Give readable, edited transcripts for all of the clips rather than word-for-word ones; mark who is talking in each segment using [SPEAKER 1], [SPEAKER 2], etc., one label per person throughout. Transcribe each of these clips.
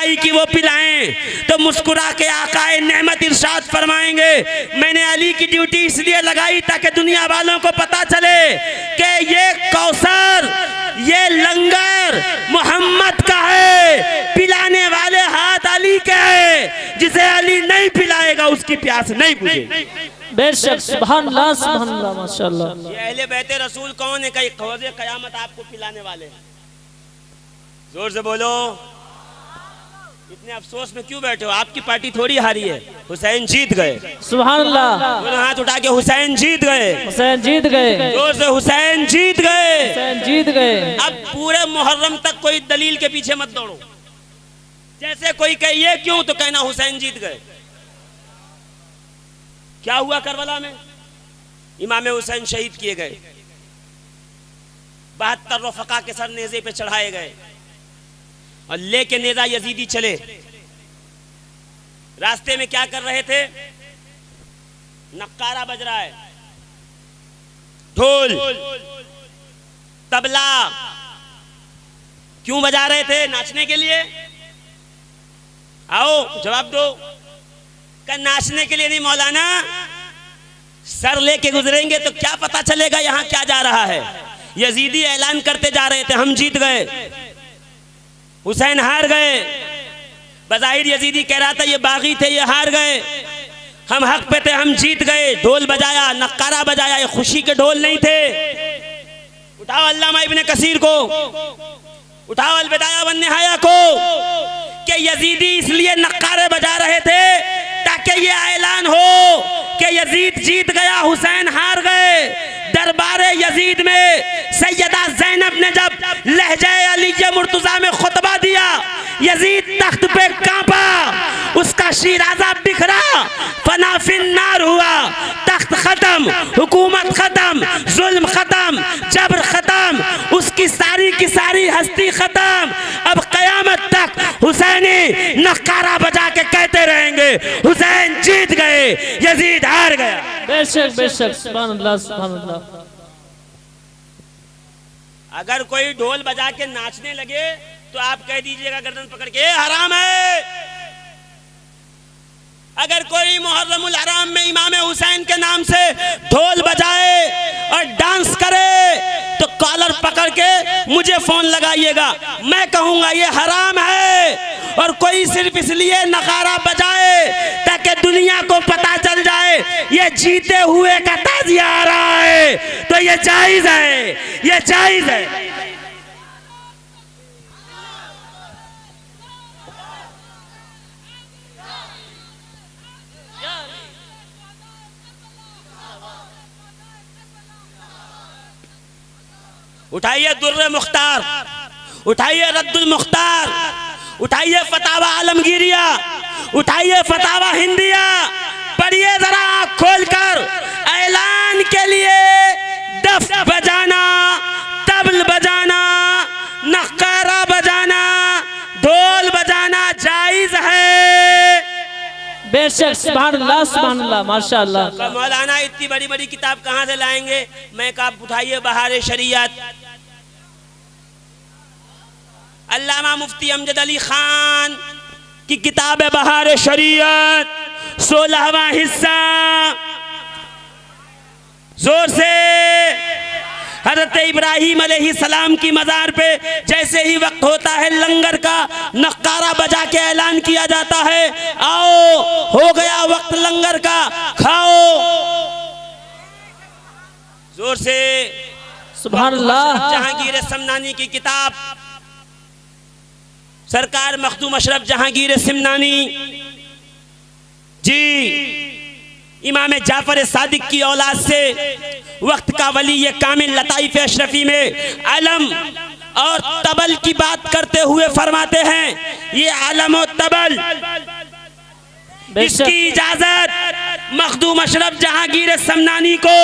[SPEAKER 1] लगाई कि वो पिलाएं, तो मुस्कुरा के आकाए नेमत इरशाद फरमाएंगे, मैंने अली की ड्यूटी इसलिए लगाई ताकि दुनिया वालों को पता चले कि ये कौसर, ये लंगर मोहम्मद का है, पिलाने वाले हाथ अली के हैं, जिसे अली नहीं पिलाएगा उसकी प्यास नहीं बुझेगी।
[SPEAKER 2] बेशक, सुभान अल्लाह, सुभान अल्लाह, माशाअल्लाह।
[SPEAKER 1] ये अहले बैते रसूल कौन है? कई ख़ौज़े क़यामत आपको पिलाने वाले हैं। जोर से बोलो। इतने अफसोस में क्यों बैठे हो? आपकी पार्टी थोड़ी हारी है, हुसैन जीत गए।
[SPEAKER 2] सुभान अल्लाह।
[SPEAKER 1] हाथ उठा के हुसैन जीत गए,
[SPEAKER 2] हुसैन जीत गए।
[SPEAKER 1] जोर से हुसैन जीत गए,
[SPEAKER 2] हुसैन जीत गए।
[SPEAKER 1] अब पूरे मुहर्रम तक कोई दलील के पीछे मत दौड़ो। जैसे कोई कहे ये क्यों, तो कहना हुसैन जीत गए। क्या हुआ करबला में? इमाम हुसैन शहीद किए गए, 72 रफ़क़ा के सर नेज़े पे चढ़ाए गए और लेके नेज़ा यजीदी चले। रास्ते में क्या कर रहे थे? नक्कारा बज रहा है, ढोल, तबला। क्यों बजा रहे थे? नाचने के लिए। आओ जवाब दो। का नाचने के लिए नहीं मौलाना, सर लेके गुजरेंगे तो क्या पता चलेगा यहाँ क्या जा रहा है। यजीदी ऐलान करते जा रहे थे हम जीत गए, हुसैन हार गए। बज़ाहिर यजीदी कह रहा था ये बागी थे, ये हार गए, हम हक पे थे, हम जीत गए। ढोल बजाया, नक्कारा बजाया, ये खुशी के ढोल नहीं थे। उठाओ अल्लामा इब्ने कसीर को, उठाओ अलविदाया वन निहाया को, कि यजीदी इसलिए नक्कारे बजा रहे थे ताकि ये ऐलान हो कि यजीद जीत गया, हुसैन हार गए। दरबारे यजीद में सैयदा ज़ैनब ने जब लहजे अली मुर्तज़ा में खुतबा दिया, यजीद तख्त पे कांपा, उसका शीराज़ा बिखरा, फना फिन्नार हुआ। तख्त खत्म, हुकूमत खत्म, जुल्म खत्म, जबर खत्म, उसकी सारी की सारी हस्ती खत्म। अब कयामत तक हुसैनी नक्कारा बजा के कहते रहेंगे हुसैन जीत गए, यजीद हार गया।
[SPEAKER 2] बेशक, बेशक, सुभान अल्लाह, सुभान अल्लाह।
[SPEAKER 1] अगर कोई ढोल बजा के नाचने लगे तो आप कह दीजिएगा गर्दन पकड़ के हराम है। अगर कोई मुहर्रमुल हराम में इमाम हुसैन के नाम से ढोल बजाए और डांस करे तो कॉलर पकड़ के मुझे फोन लगाइएगा, मैं कहूंगा ये हराम है। और कोई सिर्फ इसलिए नगारा बजाए ताकि दुनिया को पता चल जाए ये जीते हुए का ताजिया आ रहा है, तो ये जायज है, ये जायज है। उठाइए दुर्र मुख्तार, उठाइए रद्दुल मुख्तार, उठाइए फतावा आलमगीरिया, उठाइए फतावा हिंदिया, पढ़िए जरा आँख खोलकर। ऐलान के लिए दफ बजाना, तबल बजाना, नक्कारा बजाना, ढोल बजाना जायज है।
[SPEAKER 2] बेशक, सुभान अल्लाह, सुभान अल्लाह, माशाअल्लाह।
[SPEAKER 1] मौलाना इतनी बड़ी बड़ी किताब कहाँ से लाएंगे? मैं कहा उठाइए बहार शरीयत, अल्लामा मुफ्ती अमजद अली खान की किताब है बहार शरीयत, 16वां हिस्सा। जोर से। हजरत इब्राहीम अलैहिस्सलाम की मज़ार पे जैसे ही वक्त होता है लंगर का, नक्कारा बजा के ऐलान किया जाता है, आओ हो गया वक्त लंगर का, खाओ। जोर से।
[SPEAKER 2] सुभान अल्लाह।
[SPEAKER 1] जहांगीर समनानी की किताब, सरकार मखदूम अशरफ जहांगीर सिमनानी जी, इमाम जाफर सादिक की औलाद से वक्त का वली ये कामिल लताइफ अशरफी में अलम और तबल की बात करते हुए फरमाते हैं, ये अलम और तबल इसकी इजाजत मखदूम अशरफ जहांगीर समनानी को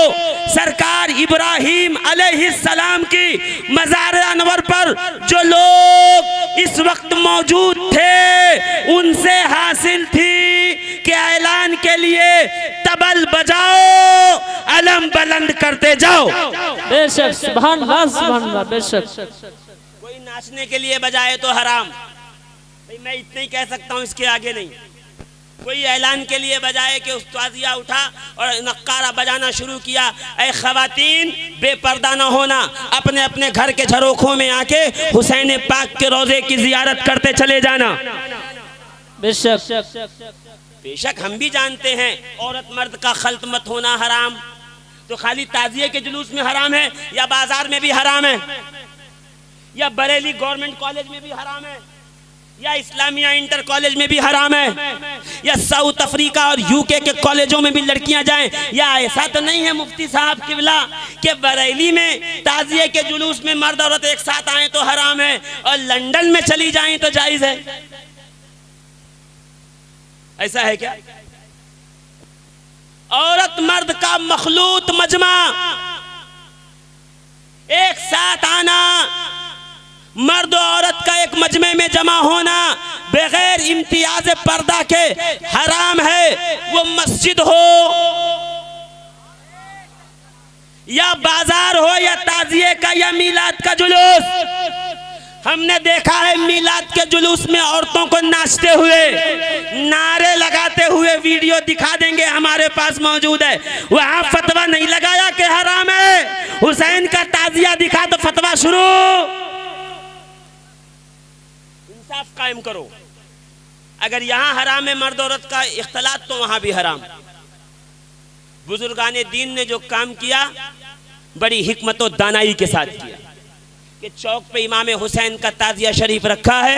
[SPEAKER 1] सरकार इब्राहीम अलैहिस्सलाम की मज़ार अनवर पर जो लोग इस वक्त मौजूद थे उनसे हासिल थी कि ऐलान के लिए तबल बजाओ, अलम बुलंद करते जाओ।
[SPEAKER 2] बेशक, सुभान अल्लाह, सुभान अल्लाह। बेशक,
[SPEAKER 1] कोई नाचने के लिए बजाए तो हराम, भाई मैं इतना ही कह सकता हूँ, इसके आगे नहीं। कोई ऐलान के लिए बजाए कि ताजिया उठा और नक्कारा बजाना शुरू किया, ऐ खवातीन बेपर्दा न होना, अपने अपने घर के झरोखों में आके हुसैन पाक के रोजे की जियारत करते चले जाना।
[SPEAKER 2] बेशक
[SPEAKER 1] बेशक हम भी जानते हैं औरत मर्द का खल्त मत होना हराम, तो खाली ताजिए के जुलूस में हराम है या बाजार में भी हराम है, या बरेली गवर्नमेंट कॉलेज में भी हराम है, या इस्लामिया इंटर कॉलेज में भी हराम है, या साउथ अफ्रीका और यूके के कॉलेजों में भी लड़कियां जाएं, या ऐसा तो नहीं है मुफ्ती साहब किबला कि बरेली में ताजिए के जुलूस में मर्द औरत एक साथ आए तो हराम है और लंदन में चली जाएं तो जायज है? ऐसा है क्या? औरत मर्द का मखलूत मजमा एक साथ आना, मर्द और औरत का एक मजमे में जमा होना बगैर इम्तियाज पर्दा के हराम है। वो मस्जिद हो या बाजार हो या ताजिए का या मीलाद का जुलूस, हमने देखा है मीलाद के जुलूस में औरतों को नाचते हुए, नारे लगाते हुए वीडियो दिखा देंगे, हमारे पास मौजूद है। वहां फतवा नहीं लगाया कि हराम है, हुसैन का ताजिया दिखा तो फतवा शुरू। इंसाफ कायम करो। अगर यहाँ हराम है मर्द औरत का इख्तलात तो वहां भी हराम। बुजुर्गाने दीन ने जो काम किया बड़ी हिकमत और दानाई के साथ किया कि चौक पे इमाम हुसैन का ताजिया शरीफ रखा है,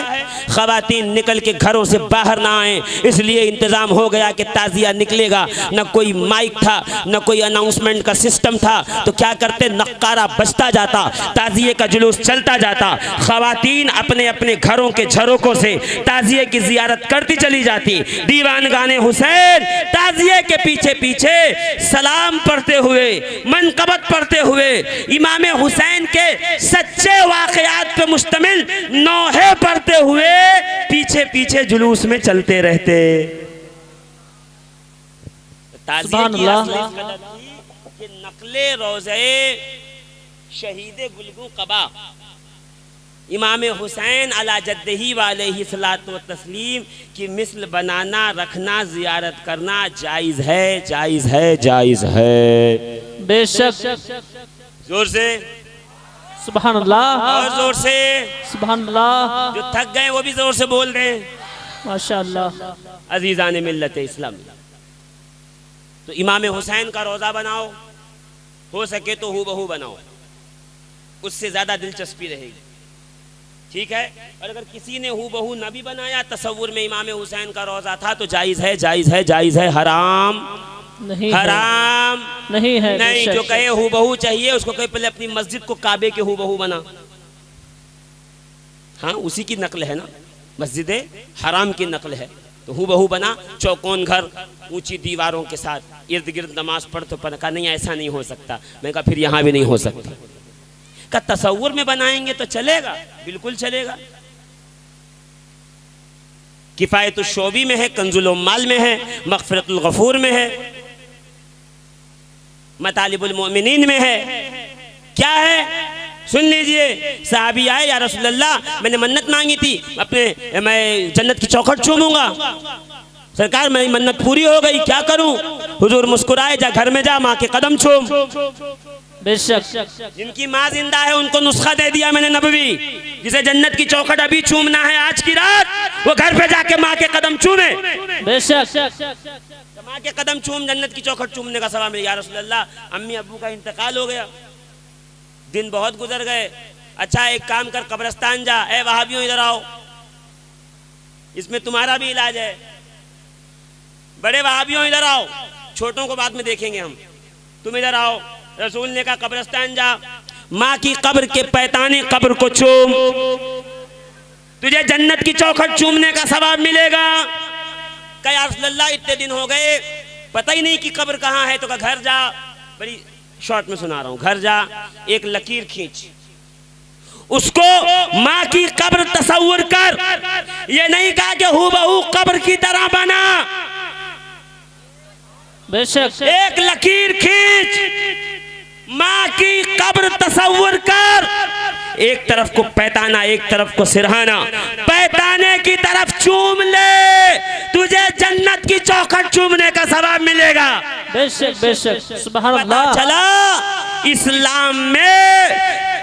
[SPEAKER 1] खवातीन निकल के घरों से बाहर ना आए, इसलिए इंतजाम हो गया कि ताजिया निकलेगा। न कोई माइक था न कोई अनाउंसमेंट का सिस्टम था, तो क्या करते, नक्कारा बजता जाता, ताजिए का जुलूस चलता जाता, खवातीन अपने अपने घरों के झरोकों से ताजिए की जियारत करती चली जाती। दीवान गाने हुसैन ताजिए के पीछे पीछे सलाम पढ़ते हुए, मनकबत पढ़ते हुए, इमाम हुसैन के सच्चे वाकयात पे मुश्तमिल नौहे पढ़ते हुए पीछे पीछे जुलूस में चलते रहते। कि नकले रोज़े शहीद गुलगू कबा इमाम हुसैन अला जद्दही वालैहि सलातो व तस्लीम की मिसल बनाना, रखना, जियारत करना जायज़ है, जायज़ है, जायज़ है।
[SPEAKER 2] बेशक।
[SPEAKER 1] जोर से
[SPEAKER 2] सुभान अल्लाह,
[SPEAKER 1] और जोर से
[SPEAKER 2] सुभान अल्लाह।
[SPEAKER 1] जो थक गए वो भी जोर से बोल रहे हैं
[SPEAKER 2] माशाअल्लाह।
[SPEAKER 1] अजीजान मिल्लत इस्लाम, तो इमाम हुसैन का रोज़ा बनाओ, हो सके तो हूबहू बनाओ, उससे ज़्यादा दिलचस्पी रहेगी। ठीक है, और अगर किसी ने हूबहू न भी बनाया, तसव्वुर में इमाम हुसैन का रोज़ा था तो जायज़ है, जायज़ है, जायज़ है, हराम
[SPEAKER 2] नहीं,
[SPEAKER 1] हराम
[SPEAKER 2] नहीं है।
[SPEAKER 1] नहीं, जो कहे हूबहू चाहिए उसको कहे पहले अपनी मस्जिद को काबे के हूबहू बना। हाँ, उसी की नकल है ना, मस्जिद हराम की नकल है, तो हूबहू बना, चौकोन घर, ऊंची दीवारों के साथ, इर्द गिर्द नमाज पढ़ तो कहा नहीं ऐसा नहीं हो सकता। मैं कहा फिर यहाँ भी नहीं हो सकता। का तसव्वुर में बनाएंगे तो चलेगा, बिल्कुल चलेगा। किफायतुल शोबी में है, कंजुल उम्माल में है, मग़फ़िरतुल गफ़ूर में है, मतालिबुल मोमिनीन में है। क्या है सुन लीजिए। साहबी आए, या रसूल अल्लाह मैंने मन्नत मांगी थी, मैं जन्नत की चौखट चूमूंगा, सरकार मेरी मन्नत पूरी हो गई, क्या करूं? हुजूर मुस्कुराए, जा घर में जा, माँ के कदम चूम।
[SPEAKER 2] बेशक।
[SPEAKER 1] जिनकी माँ जिंदा है उनको नुस्खा दे दिया मैंने नबवी, जिसे जन्नत की चौखट अभी चूमना है आज की रात, वो घर पे जाके माँ के कदम चूमे।
[SPEAKER 2] बेशक।
[SPEAKER 1] माँ के कदम चूम, जन्नत की चौखट चूमने का सवाब मिल। या रसूल अल्लाह अम्मी अब्बू का इंतकाल हो गया, दिन बहुत गुजर गए। अच्छा एक काम कर, कब्रिस्तान जा, ए वहाबियों इधर आओ, इसमें तुम्हारा भी इलाज है। बड़े वहाबियों इधर आओ, छोटों को बाद में देखेंगे हम, तुम इधर आओ। रसूल ने कहा कब्रिस्तान जा, माँ की कब्र के पैताने कब्र को चूम, तुझे जन्नत की चौखट चूमने का सवाब मिलेगा। कहा या रसूल अल्लाह इतने दिन हो गए पता ही नहीं कि कब्र कहाँ है, तो कहा घर जा, बड़ी शॉर्ट में सुना रहा हूँ, घर जा, एक लकीर खींच, उसको माँ की कब्र तसव्वुर कर। ये नहीं कहा कि हूबहू कब्र की तरह बना,
[SPEAKER 2] बेशक।
[SPEAKER 1] एक लकीर खींच, माँ की कब्र तसव्वुर कर, एक तरफ को पैताना, एक तरफ को सिरहाना। पैताने की तरफ चूम ले, तुझे जन्नत की चौखट चूमने का सवाब मिलेगा।
[SPEAKER 2] बेशक बेशक, सुभान
[SPEAKER 1] पता
[SPEAKER 2] अल्लाह।
[SPEAKER 1] चला इस्लाम में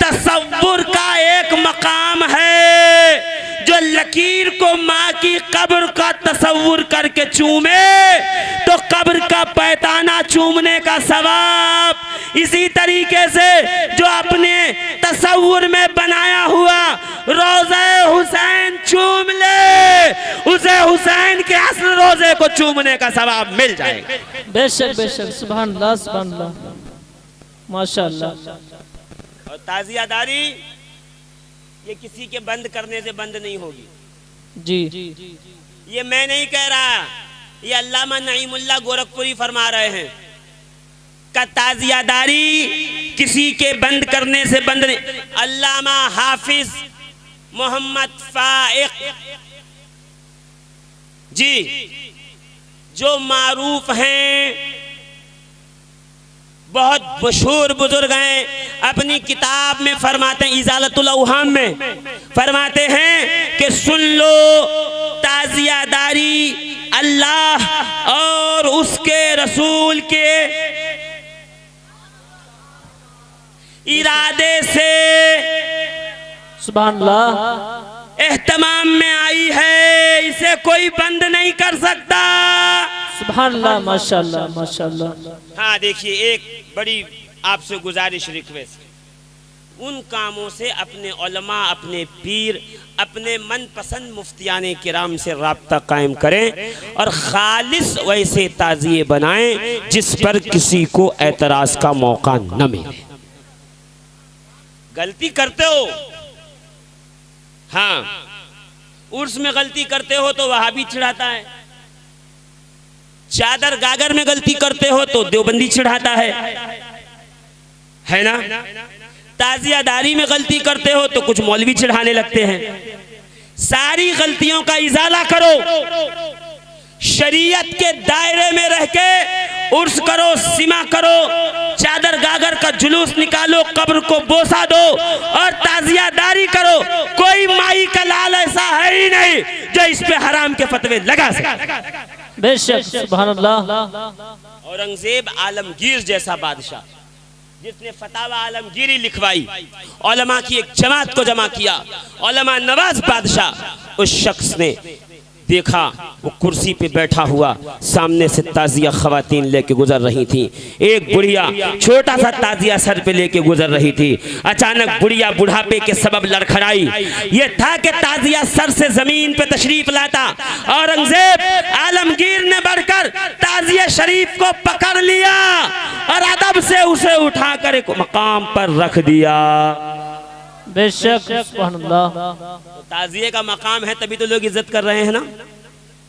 [SPEAKER 1] तसव्वुर का एक मकाम है, जो लकीर को माँ की कब्र का तसव्वुर करके चूमे तो कब्र का पैताना चूमने का सवाब। इसी तरीके से जो अपने तसव्वुर में बनाया हुआ रोज़े हुसैन चूम ले, उसे हुसैन के असल रोज़े को चूमने का सवाब मिल जाएगा।
[SPEAKER 2] बेशक बेशक, सुभान अल्लाह सुभान अल्लाह, माशाअल्लाह।
[SPEAKER 1] और ताज़ियादारी ये किसी के बंद करने से बंद नहीं होगी।
[SPEAKER 2] जी,
[SPEAKER 1] ये मैं नहीं कह रहा, ये अल्लामा नईमुल्लाह गोरखपुरी फरमा रहे हैं का ताज़ियादारी किसी के बंद करने से बंद नहीं। अल्लामा हाफिज मोहम्मद फाइक जी जो मारूफ हैं, बहुत मशहूर बुजुर्ग हैं, अपनी किताब में फरमाते हैं, इजालतुल औहाम में फरमाते हैं कि सुन लो, ताज़ियादारी अल्लाह और उसके रसूल के इरादे से
[SPEAKER 2] सुभान अल्लाह
[SPEAKER 1] एहतमाम में आई है, इसे कोई बंद नहीं कर सकता।
[SPEAKER 2] सुभान अल्लाह, माशाअल्लाह माशाअल्लाह।
[SPEAKER 1] हाँ देखिए, एक बड़ी आपसे गुजारिश रिक्वेस्ट, उन कामों से अपने उलमा, अपने पीर, अपने मनपसंद मुफ्तियाने किराम से राब्ता कायम करें और खालिस वैसे ताज़िए बनाएं जिस पर किसी को एतराज का मौका न मिले। गलती करते हो, हाँ उर्स में गलती करते हो तो वहाबी चिढ़ाता चादर गागर में गलती करते हो तो देवबंदी चिढ़ाता है ना। ताज़ियादारी में गलती करते हो तो कुछ मौलवी चिढ़ाने लगते हैं। सारी गलतियों का इजाला करो, शरीयत के दायरे में रह के उर्स करो, सिमा करो, चादर गागर का जुलूस निकालो, कब्र को बोसा दो और ताज़ियादारी करो। कोई माई का लाल ऐसा है ही नहीं जो इस पे हराम के फतवे लगा सके।
[SPEAKER 2] बेशक, सुभान अल्लाह।
[SPEAKER 1] औरंगजेब आलमगीर जैसा बादशाह, जिसने फतावा आलमगीरी लिखवाई, उलमा की एक जमात को जमा किया, उलमा नवाज बादशाह, उस शख्स ने देखा वो कुर्सी पे बैठा हुआ, सामने से ताज़िया खवातीन लेके गुजर रही थी। एक बुढ़िया छोटा सा ताज़िया सर पे लेके गुजर रही थी। अचानक बुढ़िया बुढ़ापे के सबब लड़खड़ाई। ये था कि ताज़िया सर से जमीन पे तशरीफ लाता, औरंगजेब आलमगीर ने बढ़कर ताज़िया शरीफ को पकड़ लिया और अदब से उसे उठाकर एक मकाम पर रख दिया।
[SPEAKER 2] बेशक, सुभान अल्लाह।
[SPEAKER 1] तो ताज़िए का मकाम है, तभी तो लोग इज्जत कर रहे हैं ना।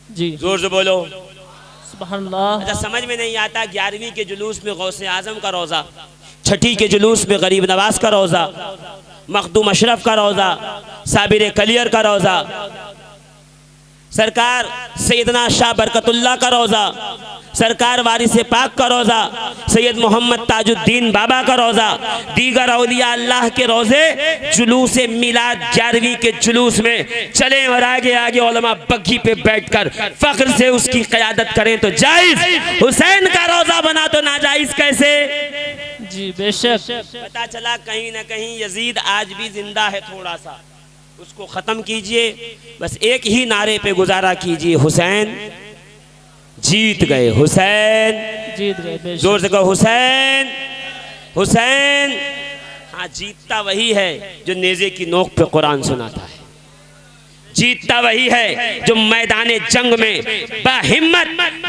[SPEAKER 2] जी,
[SPEAKER 1] जोर से बोलो
[SPEAKER 2] सुभान अल्लाह।
[SPEAKER 1] अच्छा, समझ में नहीं आता 11वीं के जुलूस में गौसे आजम का रोज़ा, छठी के जुलूस में गरीब नवाज का रोज़ा, मखदूम अशरफ का रोज़ा, साबिर कलियर का रोज़ा, सरकार सैयदना शाह बरकतुल्लाह का रोज़ा, सरकार वारिस पाक का रोज़ा, सैयद मोहम्मद ताजुद्दीन बाबा का रोज़ा, दीगर औलिया अल्लाह के रोज़े, जुलूस मिलाद 11वीं के जुलूस में चलें और आगे आगे उलमा बग्घी पे बैठकर फख्र से उसकी क़यादत करें तो जायज़, हुसैन का रोज़ा बना तो नाजायज़ कैसे।
[SPEAKER 2] जी बेशक।
[SPEAKER 1] पता चला कहीं ना कहीं यजीद आज भी जिंदा है, थोड़ा सा उसको ख़त्म कीजिए, बस एक ही नारे पे गुजारा कीजिए, हुसैन जीत गए, हुसैन
[SPEAKER 2] जीत गए। बेशक,
[SPEAKER 1] जोर से कहो हुसैन हुसैन। हाँ, जीतता वही है जो नेज़े की नोक पे कुरान सुनाता है, जीतता वही है जो मैदाने जंग में बाहिम्मत,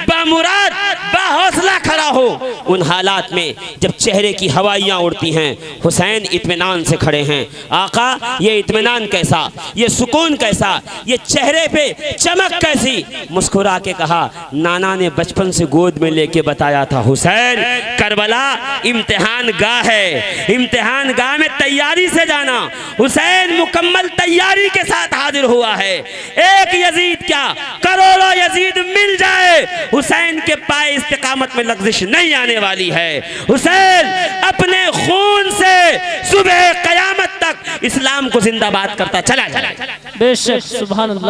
[SPEAKER 1] बामुराद, बाहौसला खड़ा हो। उन हालात में जब चेहरे की हवाइयाँ उड़ती हैं, हुसैन इत्मीनान से खड़े हैं। आका, ये इत्मीनान कैसा, ये सुकून कैसा, ये चेहरे पे चमक कैसी। मुस्कुरा के कहा, नाना ने बचपन से गोद में लेके बताया था, हुसैन करबला इम्तिहान गाह है, इम्तिहान गाह में तैयारी से जाना। हुसैन मुकम्मल तैयारी के साथ हाजिर हुआ है। एक यजीद क्या, करोड़ों यजीद मिल जाए, हुसैन के पाए इस्तिकामत में लग़ज़िश नहीं आने वाली है। हुसैन अपने खून से सुबह क़यामत तक इस्लाम को जिंदाबाद करता चला जाए।
[SPEAKER 2] बेशक सुभान अल्लाह।